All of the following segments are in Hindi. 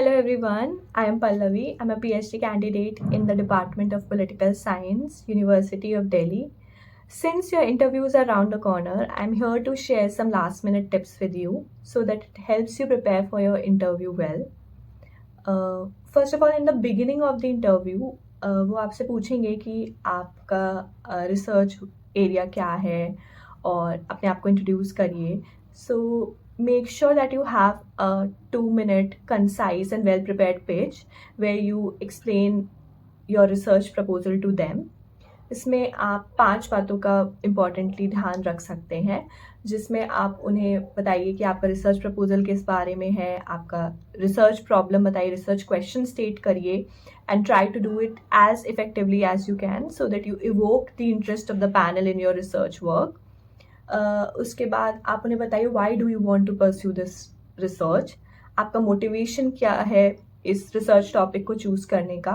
Hello everyone, I am Pallavi. I'm a PhD candidate in the Department of Political Science, University of Delhi. Since your interviews are around the corner, I'm here to share some last minute tips with you so that it helps you prepare for your interview well. First of all, in the beginning of the interview, वो आपसे पूछेंगे कि आपका रिसर्च एरिया क्या है और अपने आप को इंट्रोड्यूस करिए. सो make sure that you have a 2-minute concise and well prepared pitch where you explain your research proposal to them. इसमें आप 5 बातों का इम्पॉर्टेंटली ध्यान रख सकते हैं, जिसमें आप उन्हें बताइए कि आपका रिसर्च प्रपोजल किस बारे में है, आपका रिसर्च प्रॉब्लम बताइए, रिसर्च क्वेश्चन स्टेट करिए and try to do it as effectively as you can so that you evoke the interest of the panel in your research work. उसके बाद आप उन्हें बताइए why do you want to pursue this research, आपका मोटिवेशन क्या है इस रिसर्च टॉपिक को चूज़ करने का.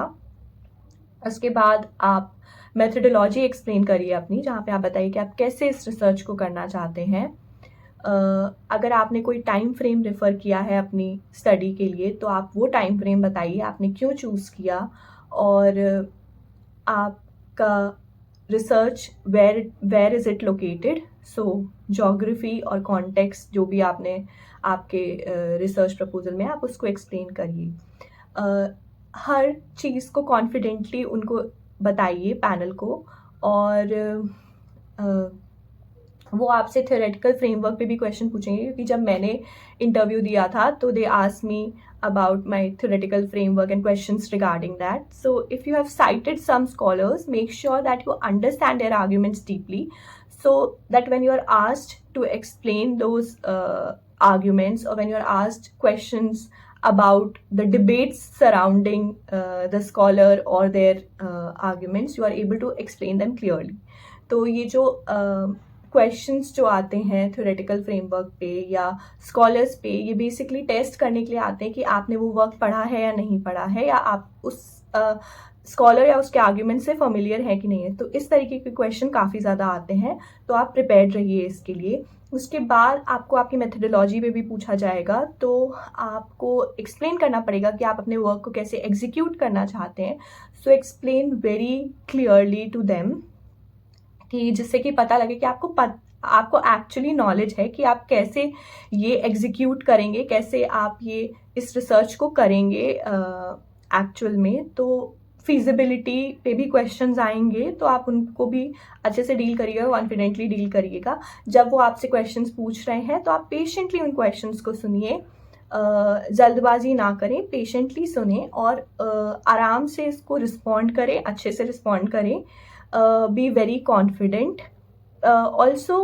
उसके बाद आप मेथडोलॉजी एक्सप्लेन करिए अपनी, जहाँ पे आप बताइए कि आप कैसे इस रिसर्च को करना चाहते हैं. अगर आपने कोई टाइम फ्रेम रेफ़र किया है अपनी स्टडी के लिए तो आप वो टाइम फ्रेम बताइए, आपने क्यों चूज़ किया और आपका research where is it located. So geography और कॉन्टेक्स्ट जो भी आपने आपके रिसर्च प्रपोजल में आप उसको एक्सप्लेन करिए. हर चीज़ को कॉन्फिडेंटली उनको बताइए पैनल को. और वो आपसे थ्योरेटिकल फ्रेमवर्क पे भी क्वेश्चन पूछेंगे, क्योंकि जब मैंने इंटरव्यू दिया था तो they asked me about my theoretical framework and questions regarding that. So if you have cited some scholars, make sure that you understand their arguments deeply so that when you are asked to explain those arguments or when you are asked questions about the debates surrounding the scholar or their arguments, you are able to explain them clearly. तो ये जो क्वेश्चंस जो आते हैं थ्योरेटिकल फ्रेमवर्क पे या स्कॉलर्स पे, ये बेसिकली टेस्ट करने के लिए आते हैं कि आपने वो वर्क पढ़ा है या नहीं पढ़ा है, या आप उस स्कॉलर या उसके आर्ग्यूमेंट से फेमिलियर है कि नहीं है. तो इस तरीके के क्वेश्चन काफ़ी ज़्यादा आते हैं, तो आप प्रिपेयर्ड रहिए इसके लिए. उसके बाद आपको आपकी मेथडोलॉजी पे भी पूछा जाएगा, तो आपको एक्सप्लेन करना पड़ेगा कि आप अपने वर्क को कैसे एग्जीक्यूट करना चाहते हैं. So explain very clearly to them, कि जिससे कि पता लगे कि आपको एक्चुअली नॉलेज है कि आप कैसे ये एग्जीक्यूट करेंगे, कैसे आप ये इस रिसर्च को करेंगे एक्चुअल में. तो फिजिबिलिटी पे भी क्वेश्चंस आएंगे, तो आप उनको भी अच्छे से डील करिएगा, कॉन्फिडेंटली डील करिएगा. जब वो आपसे क्वेश्चंस पूछ रहे हैं तो आप पेशेंटली उन क्वेश्चंस को सुनिए, जल्दबाजी ना करें, पेशेंटली सुने और आराम से इसको रिस्पॉन्ड करें, अच्छे से रिस्पॉन्ड करें. Be very confident. ऑल्सो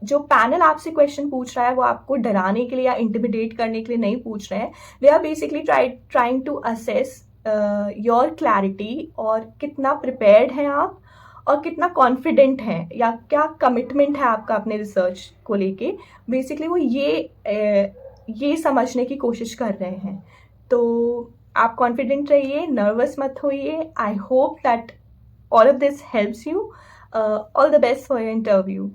जो पैनल आपसे क्वेश्चन पूछ रहा है वो आपको डराने के लिए या इंटिमिडेट करने के लिए नहीं पूछ रहे हैं. They are basically trying to assess your clarity और कितना प्रिपेयर्ड हैं आप और कितना कॉन्फिडेंट हैं या क्या कमिटमेंट है आपका अपने रिसर्च को लेके. बेसिकली वो ये समझने की कोशिश कर रहे हैं. तो आप कॉन्फिडेंट रहिए, नर्वस मत होइए. I hope that all of this helps you. All the best for your interview.